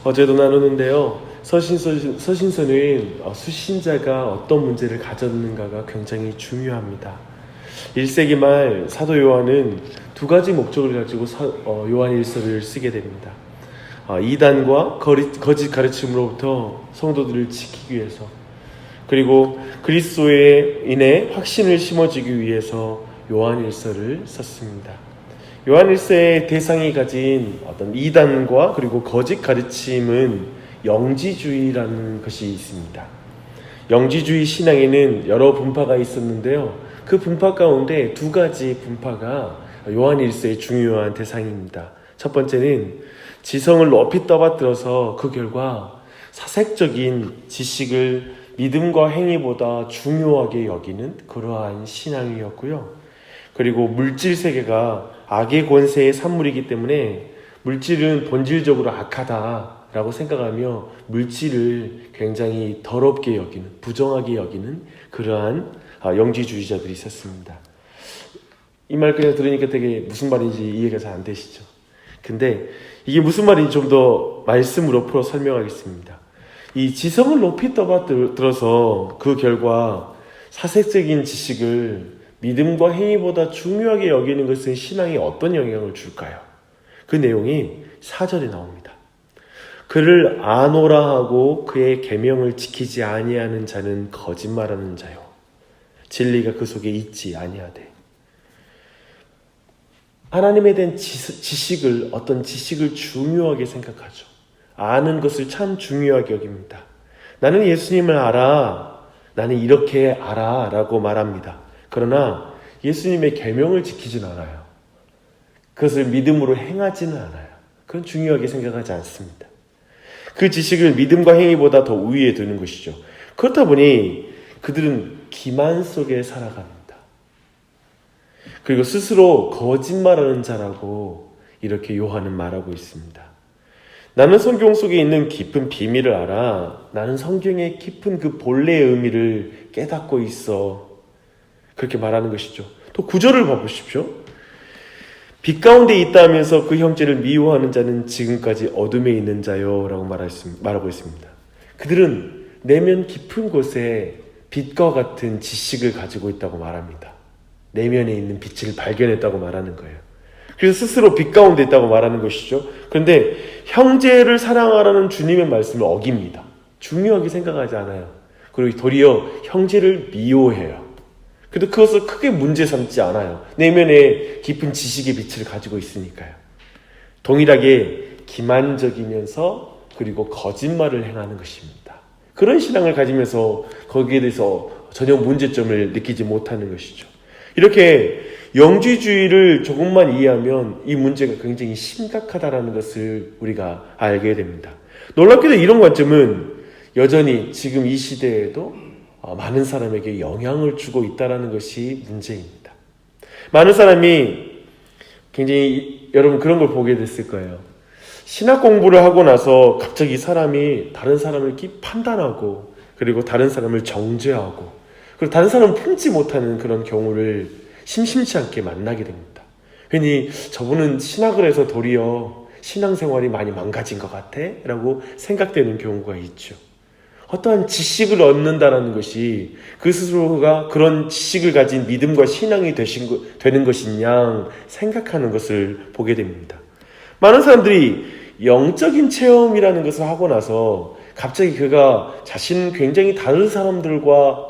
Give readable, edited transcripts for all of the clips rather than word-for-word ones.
어제도 나누는데요. 서신서는 수신자가 어떤 문제를 가졌는가가 굉장히 중요합니다. 1세기 말 사도 요한은 두 가지 목적을 가지고 요한 일서를 쓰게 됩니다. 이단과 거짓 가르침으로부터 성도들을 지키기 위해서, 그리고 그리스도에 인해 확신을 심어주기 위해서 요한 일서를 썼습니다. 요한 일서의 대상이 가진 어떤 이단과 그리고 거짓 가르침은 영지주의라는 것이 있습니다. 영지주의 신앙에는 여러 분파가 있었는데요. 그 분파 가운데 두 가지 분파가 요한 일서의 중요한 대상입니다. 첫 번째는 지성을 높이 떠받들어서 그 결과 사색적인 지식을 믿음과 행위보다 중요하게 여기는 그러한 신앙이었고요. 그리고 물질 세계가 악의 권세의 산물이기 때문에 물질은 본질적으로 악하다라고 생각하며 물질을 굉장히 더럽게 여기는, 부정하게 여기는 그러한 영지주의자들이 있었습니다. 이 말 그냥 들으니까 되게 무슨 말인지 이해가 잘 안 되시죠? 근데 이게 무슨 말인지 좀 더 말씀으로 풀어 설명하겠습니다. 이 지성을 높이 떠받들어서 그 결과 사색적인 지식을 믿음과 행위보다 중요하게 여기는 것은 신앙에 어떤 영향을 줄까요? 그 내용이 4절에 나옵니다. 그를 아노라 하고 그의 계명을 지키지 아니하는 자는 거짓말하는 자요, 진리가 그 속에 있지 아니하되. 하나님에 대한 지식을, 어떤 지식을 중요하게 생각하죠. 아는 것을 참 중요하게 여깁니다. 나는 예수님을 알아, 나는 이렇게 알아 라고 말합니다. 그러나 예수님의 계명을 지키진 않아요. 그것을 믿음으로 행하지는 않아요. 그건 중요하게 생각하지 않습니다. 그 지식을 믿음과 행위보다 더 우위에 두는 것이죠. 그렇다 보니 그들은 기만 속에 살아갑니다. 그리고 스스로 거짓말하는 자라고 이렇게 요한은 말하고 있습니다. 나는 성경 속에 있는 깊은 비밀을 알아. 나는 성경의 깊은 그 본래의 의미를 깨닫고 있어. 그렇게 말하는 것이죠. 또 9절을 봐보십시오. 빛 가운데 있다 하면서 그 형제를 미워하는 자는 지금까지 어둠에 있는 자요 라고 말하고 있습니다. 그들은 내면 깊은 곳에 빛과 같은 지식을 가지고 있다고 말합니다. 내면에 있는 빛을 발견했다고 말하는 거예요. 그래서 스스로 빛 가운데 있다고 말하는 것이죠. 그런데 형제를 사랑하라는 주님의 말씀을 어깁니다. 중요하게 생각하지 않아요. 그리고 도리어 형제를 미워해요. 그래도 그것을 크게 문제 삼지 않아요. 내면에 깊은 지식의 빛을 가지고 있으니까요. 동일하게 기만적이면서 그리고 거짓말을 행하는 것입니다. 그런 신앙을 가지면서 거기에 대해서 전혀 문제점을 느끼지 못하는 것이죠. 이렇게 영지주의를 조금만 이해하면 이 문제가 굉장히 심각하다는 것을 우리가 알게 됩니다. 놀랍게도 이런 관점은 여전히 지금 이 시대에도 많은 사람에게 영향을 주고 있다는 것이 문제입니다. 많은 사람이 굉장히, 여러분 그런 걸 보게 됐을 거예요. 신학 공부를 하고 나서 갑자기 사람이 다른 사람을 판단하고, 그리고 다른 사람을 정죄하고, 그리고 다른 사람을 품지 못하는 그런 경우를 심심치 않게 만나게 됩니다. 괜히 저분은 신학을 해서 도리어 신앙생활이 많이 망가진 것 같아 라고 생각되는 경우가 있죠. 어떠한 지식을 얻는다는 것이 그 스스로가 그런 지식을 가진 믿음과 신앙이 되는 것이냐 생각하는 것을 보게 됩니다. 많은 사람들이 영적인 체험이라는 것을 하고 나서 갑자기 그가 자신은 굉장히 다른 사람들과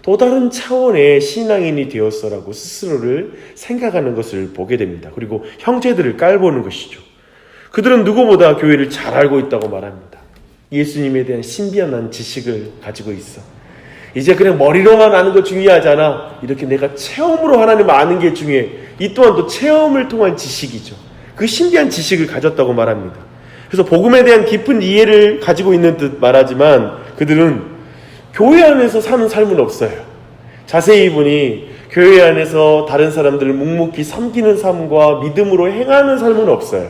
또 다른 차원의 신앙인이 되었어라고 스스로를 생각하는 것을 보게 됩니다. 그리고 형제들을 깔보는 것이죠. 그들은 누구보다 교회를 잘 알고 있다고 말합니다. 예수님에 대한 신비한 지식을 가지고 있어. 이제 그냥 머리로만 아는 거 중요하지 않아. 이렇게 내가 체험으로 하나님을 아는 게 중요해. 이 또한 또 체험을 통한 지식이죠. 그 신비한 지식을 가졌다고 말합니다. 그래서 복음에 대한 깊은 이해를 가지고 있는 듯 말하지만 그들은 교회 안에서 사는 삶은 없어요. 자세히 보니 교회 안에서 다른 사람들을 묵묵히 섬기는 삶과 믿음으로 행하는 삶은 없어요.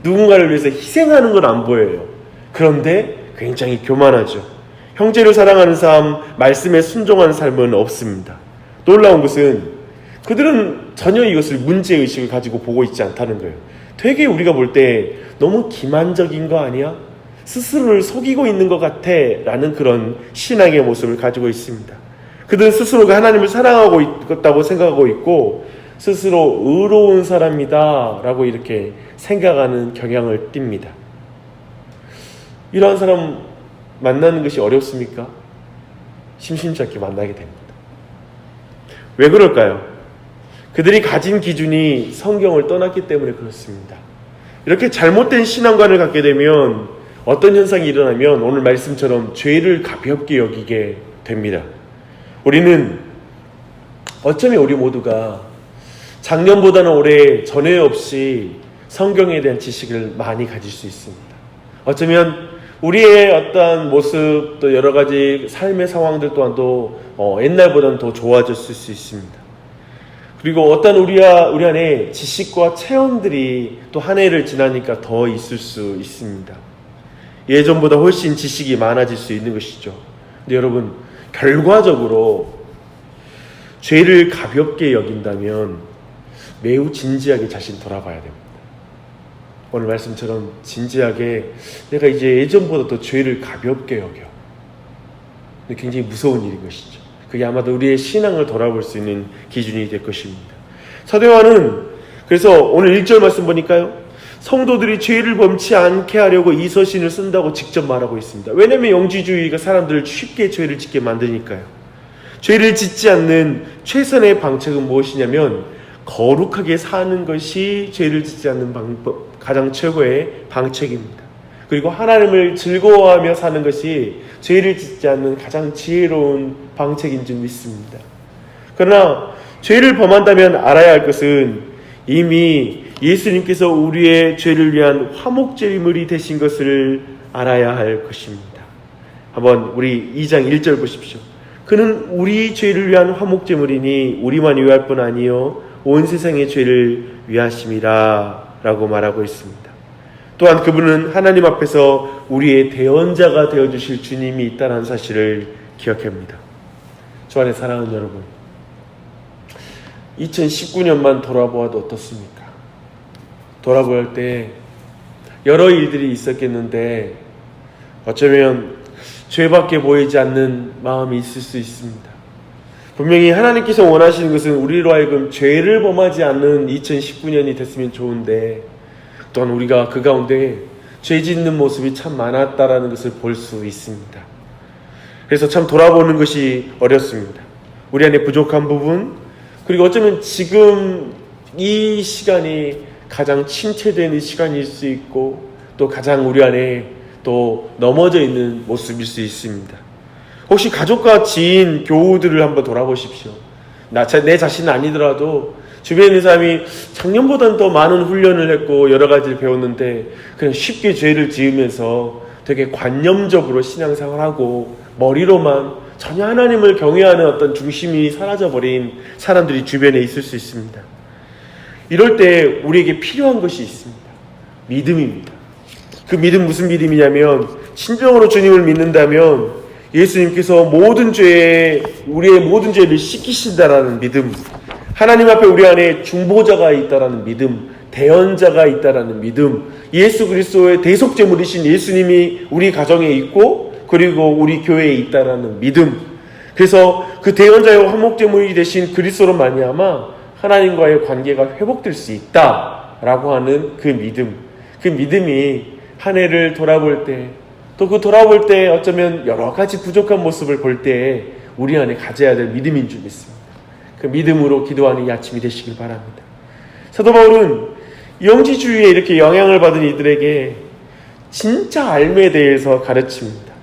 누군가를 위해서 희생하는 건 안 보여요. 그런데 굉장히 교만하죠. 형제를 사랑하는 삶, 말씀에 순종하는 삶은 없습니다. 놀라운 것은 그들은 전혀 이것을 문제의식을 가지고 보고 있지 않다는 거예요. 되게 우리가 볼 때 너무 기만적인 거 아니야? 스스로를 속이고 있는 것 같아 라는 그런 신앙의 모습을 가지고 있습니다. 그들은 스스로가 하나님을 사랑하고 있다고 생각하고 있고 스스로 의로운 사람이다 라고 이렇게 생각하는 경향을 띱니다. 이러한 사람 만나는 것이 어렵습니까? 심심치 않게 만나게 됩니다. 왜 그럴까요? 그들이 가진 기준이 성경을 떠났기 때문에 그렇습니다. 이렇게 잘못된 신앙관을 갖게 되면 어떤 현상이 일어나면 오늘 말씀처럼 죄를 가볍게 여기게 됩니다. 우리는 어쩌면 우리 모두가 작년보다는 올해 전에 없이 성경에 대한 지식을 많이 가질 수 있습니다. 어쩌면 우리의 어떤 모습 또 여러 가지 삶의 상황들 또한도 옛날보다는 더 좋아졌을 수 있습니다. 그리고 어떤 우리 안에 지식과 체험들이 또 한 해를 지나니까 더 있을 수 있습니다. 예전보다 훨씬 지식이 많아질 수 있는 것이죠. 근데 여러분, 결과적으로 죄를 가볍게 여긴다면 매우 진지하게 자신 돌아봐야 됩니다. 오늘 말씀처럼 진지하게 내가 이제 예전보다 더 죄를 가볍게 여겨. 근데 굉장히 무서운 일인 것이죠. 그게 아마도 우리의 신앙을 돌아볼 수 있는 기준이 될 것입니다. 사도 요한은 그래서 오늘 1절 말씀 보니까요, 성도들이 죄를 범치 않게 하려고 이 서신을 쓴다고 직접 말하고 있습니다. 왜냐하면 영지주의가 사람들을 쉽게 죄를 짓게 만드니까요. 죄를 짓지 않는 최선의 방책은 무엇이냐면 거룩하게 사는 것이 죄를 짓지 않는 방법, 가장 최고의 방책입니다. 그리고 하나님을 즐거워하며 사는 것이 죄를 짓지 않는 가장 지혜로운 방책인 줄 믿습니다. 그러나 죄를 범한다면 알아야 할 것은 이미 예수님께서 우리의 죄를 위한 화목제물이 되신 것을 알아야 할 것입니다. 한번 우리 2장 1절 보십시오. 그는 우리 죄를 위한 화목제물이니 우리만 위할 뿐 아니요 온 세상의 죄를 위하심이라 라고 말하고 있습니다. 또한 그분은 하나님 앞에서 우리의 대언자가 되어주실 주님이 있다는 사실을 기억합니다. 주 안에 사랑하는 여러분, 2019년만 돌아보아도 어떻습니까? 돌아볼 때 여러 일들이 있었겠는데 어쩌면 죄밖에 보이지 않는 마음이 있을 수 있습니다. 분명히 하나님께서 원하시는 것은 우리로 하여금 죄를 범하지 않는 2019년이 됐으면 좋은데 또한 우리가 그 가운데 죄 짓는 모습이 참 많았다라는 것을 볼 수 있습니다. 그래서 참 돌아보는 것이 어렵습니다. 우리 안에 부족한 부분, 그리고 어쩌면 지금 이 시간이 가장 침체되는 시간일 수 있고 또 가장 우리 안에 또 넘어져 있는 모습일 수 있습니다. 혹시 가족과 지인, 교우들을 한번 돌아보십시오. 내 자신은 아니더라도 주변에 있는 사람이 작년보다는 더 많은 훈련을 했고 여러 가지를 배웠는데 그냥 쉽게 죄를 지으면서 되게 관념적으로 신앙생활하고 머리로만 전혀 하나님을 경외하는 어떤 중심이 사라져버린 사람들이 주변에 있을 수 있습니다. 이럴 때 우리에게 필요한 것이 있습니다. 믿음입니다. 그 믿음 무슨 믿음이냐면 진정으로 주님을 믿는다면 예수님께서 우리의 모든 죄를 씻기신다라는 믿음, 하나님 앞에 우리 안에 중보자가 있다라는 믿음, 대언자가 있다라는 믿음, 예수 그리스도의 대속제물이신 예수님이 우리 가정에 있고 그리고 우리 교회에 있다라는 믿음, 그래서 그 대언자의 화목제물이 되신 그리스도로 말미암아 하나님과의 관계가 회복될 수 있다라고 하는 그 믿음, 그 믿음이 한 해를 돌아볼 때 또 그 돌아볼 때 어쩌면 여러 가지 부족한 모습을 볼 때 우리 안에 가져야 될 믿음인 줄 믿습니다. 그 믿음으로 기도하는 이 아침이 되시길 바랍니다. 사도 바울은 영지주의에 이렇게 영향을 받은 이들에게 진짜 알매에 대해서 가르칩니다.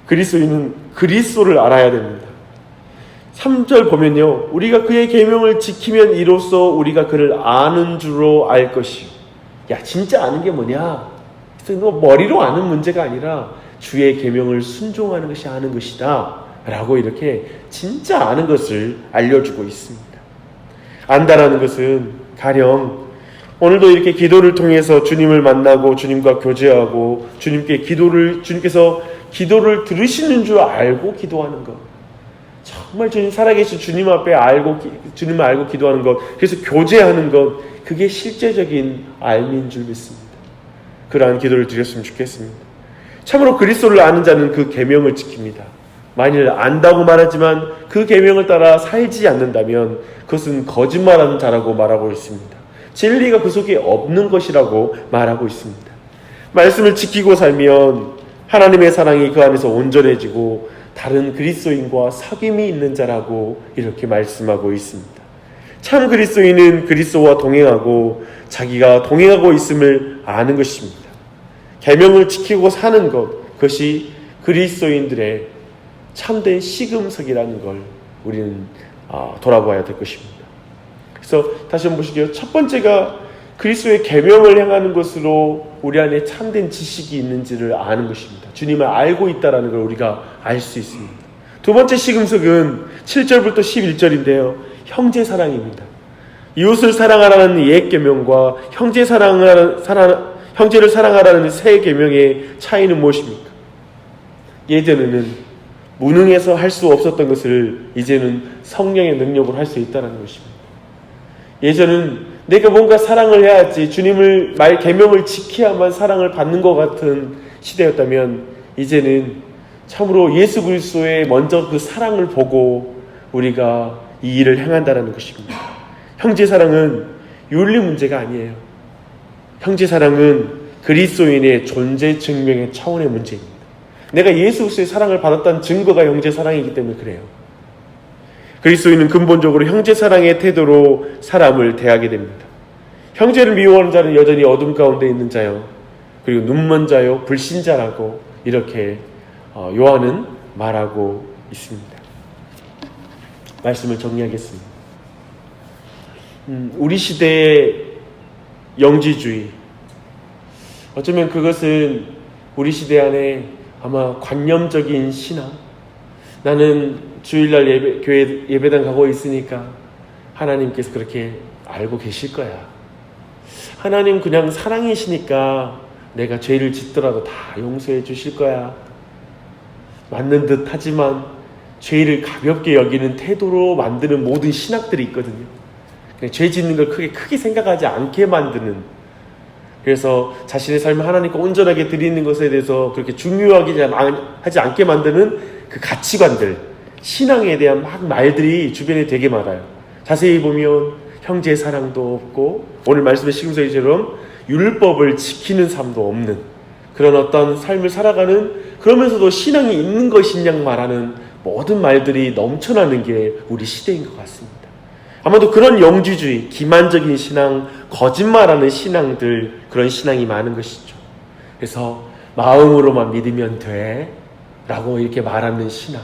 그리스도인은 그리스도를 알아야 됩니다. 3절 보면요, 우리가 그의 계명을 지키면 이로써 우리가 그를 아는 줄로 알 것이요. 야, 진짜 아는 게 뭐냐? 머리로 아는 문제가 아니라 주의 계명을 순종하는 것이 아는 것이다 라고 이렇게 진짜 아는 것을 알려주고 있습니다. 안다라는 것은 가령 오늘도 이렇게 기도를 통해서 주님을 만나고 주님과 교제하고 주님께서 기도를 들으시는 줄 알고 기도하는 것, 정말 주님 살아계신 주님을 알고 기도하는 것, 그래서 교제하는 것, 그게 실제적인 알미인 줄 믿습니다. 그러한 기도를 드렸으면 좋겠습니다. 참으로 그리스도를 아는 자는 그 계명을 지킵니다. 만일 안다고 말하지만 그 계명을 따라 살지 않는다면 그것은 거짓말하는 자라고 말하고 있습니다. 진리가 그 속에 없는 것이라고 말하고 있습니다. 말씀을 지키고 살면 하나님의 사랑이 그 안에서 온전해지고 다른 그리스도인과 사귐이 있는 자라고 이렇게 말씀하고 있습니다. 참 그리스도인은 그리스도와 동행하고 자기가 동행하고 있음을 아는 것입니다. 계명을 지키고 사는 것, 그것이 그리스도인들의 참된 시금석이라는 걸 우리는 돌아봐야 될 것입니다. 그래서 다시 한번 보시게요. 첫 번째가 그리스도의 계명을 행하는 것으로 우리 안에 참된 지식이 있는지를 아는 것입니다. 주님을 알고 있다는 걸 우리가 알 수 있습니다. 두 번째 시금석은 7절부터 11절인데요. 형제 사랑입니다. 이웃을 사랑하라는 옛 계명과 형제를 사랑하라는 새 계명의 차이는 무엇입니까? 예전에는 무능해서 할 수 없었던 것을 이제는 성령의 능력으로 할 수 있다는 것입니다. 예전은 내가 뭔가 사랑을 해야지 주님을 계명을 지켜야만 사랑을 받는 것 같은 시대였다면 이제는 참으로 예수 그리스도의 먼저 그 사랑을 보고 우리가 이 일을 행한다는 것입니다. 형제 사랑은 윤리 문제가 아니에요. 형제 사랑은 그리스도인의 존재 증명의 차원의 문제입니다. 내가 예수 그리스도의 사랑을 받았다는 증거가 형제 사랑이기 때문에 그래요. 그리스도인은 근본적으로 형제 사랑의 태도로 사람을 대하게 됩니다. 형제를 미워하는 자는 여전히 어둠 가운데 있는 자요, 그리고 눈먼 자요, 불신자라고 이렇게 요한은 말하고 있습니다. 말씀을 정리하겠습니다. 우리 시대의 영지주의, 어쩌면 그것은 우리 시대 안에 아마 관념적인 신앙, 나는 주일날 교회 예배당 가고 있으니까 하나님께서 그렇게 알고 계실 거야. 하나님 그냥 사랑이시니까 내가 죄를 짓더라도 다 용서해 주실 거야. 맞는 듯 하지만 죄를 가볍게 여기는 태도로 만드는 모든 신학들이 있거든요. 그냥 죄 짓는 걸 크게 생각하지 않게 만드는, 그래서 자신의 삶을 하나님께 온전하게 드리는 것에 대해서 그렇게 중요하게 하지 않게 만드는 그 가치관들, 신앙에 대한 말들이 주변에 되게 많아요. 자세히 보면 형제 사랑도 없고 오늘 말씀의 시금석이처럼 율법을 지키는 삶도 없는 그런 어떤 삶을 살아가는, 그러면서도 신앙이 있는 것이냐 말하는 모든 말들이 넘쳐나는 게 우리 시대인 것 같습니다. 아마도 그런 영지주의, 기만적인 신앙, 거짓말하는 신앙들, 그런 신앙이 많은 것이죠. 그래서 마음으로만 믿으면 돼 라고 이렇게 말하는 신앙,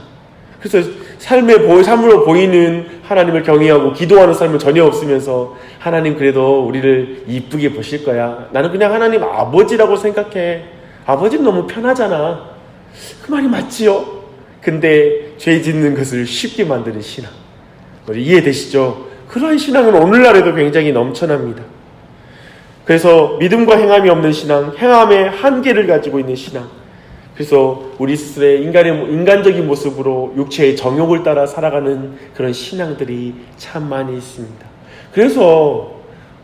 그래서 삶으로 보이는 하나님을 경외하고 기도하는 삶은 전혀 없으면서 하나님 그래도 우리를 이쁘게 보실 거야, 나는 그냥 하나님 아버지라고 생각해, 아버지는 너무 편하잖아, 그 말이 맞지요? 근데 죄 짓는 것을 쉽게 만드는 신앙, 이해되시죠? 그러한 신앙은 오늘날에도 굉장히 넘쳐납니다. 그래서 믿음과 행함이 없는 신앙, 행함의 한계를 가지고 있는 신앙, 그래서 우리 스스로의 인간적인 모습으로 육체의 정욕을 따라 살아가는 그런 신앙들이 참 많이 있습니다. 그래서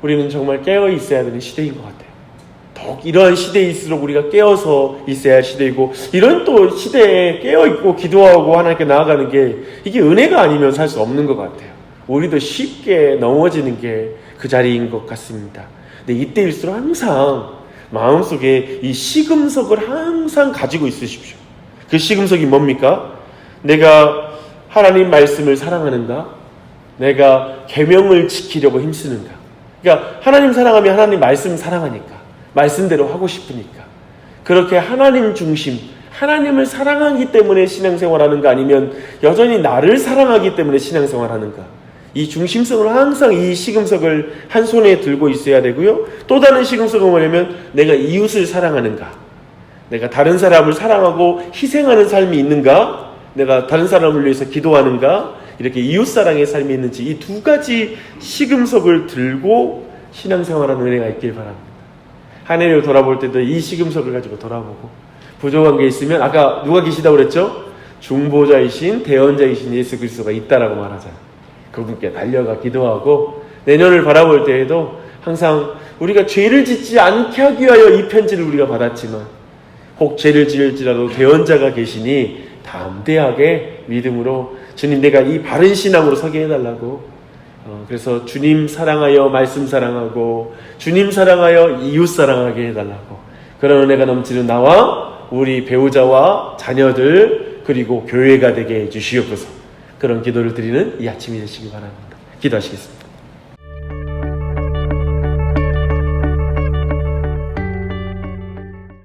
우리는 정말 깨어 있어야 되는 시대인 것 같아요. 더욱 이러한 시대일수록 우리가 깨어서 있어야 할 시대이고, 이런 또 시대에 깨어있고 기도하고 하나님께 나아가는 게 이게 은혜가 아니면 살 수 없는 것 같아요. 우리도 쉽게 넘어지는 게 그 자리인 것 같습니다. 근데 이때일수록 항상 마음속에 이 시금석을 항상 가지고 있으십시오. 그 시금석이 뭡니까? 내가 하나님 말씀을 사랑하는가? 내가 계명을 지키려고 힘쓰는가? 그러니까 하나님 사랑하면 하나님 말씀 사랑하니까, 말씀대로 하고 싶으니까, 그렇게 하나님 중심, 하나님을 사랑하기 때문에 신앙생활하는가, 아니면 여전히 나를 사랑하기 때문에 신앙생활하는가, 이 중심성을 항상 이 시금석을 한 손에 들고 있어야 되고요. 또 다른 시금석은 뭐냐면 내가 이웃을 사랑하는가, 내가 다른 사람을 사랑하고 희생하는 삶이 있는가, 내가 다른 사람을 위해서 기도하는가, 이렇게 이웃사랑의 삶이 있는지, 이 두 가지 시금석을 들고 신앙생활하는 은혜가 있길 바랍니다. 한 해를 돌아볼 때도 이 시금석을 가지고 돌아보고, 부족한 게 있으면 아까 누가 계시다고 그랬죠? 중보자이신 대언자이신 예수 그리스도가 있다라고 말하잖아요. 그분께 달려가 기도하고, 내년을 바라볼 때에도 항상 우리가 죄를 짓지 않게 하기 위하여 이 편지를 우리가 받았지만 혹 죄를 지을지라도 대언자가 계시니 담대하게 믿음으로 주님 내가 이 바른 신앙으로 서게 해달라고. 그래서 주님 사랑하여 말씀 사랑하고 주님 사랑하여 이웃 사랑하게 해달라고. 그런 은혜가 넘치는 나와 우리 배우자와 자녀들 그리고 교회가 되게 해주시옵소서. 그런 기도를 드리는 이 아침이 되시기 바랍니다. 기도하시겠습니다.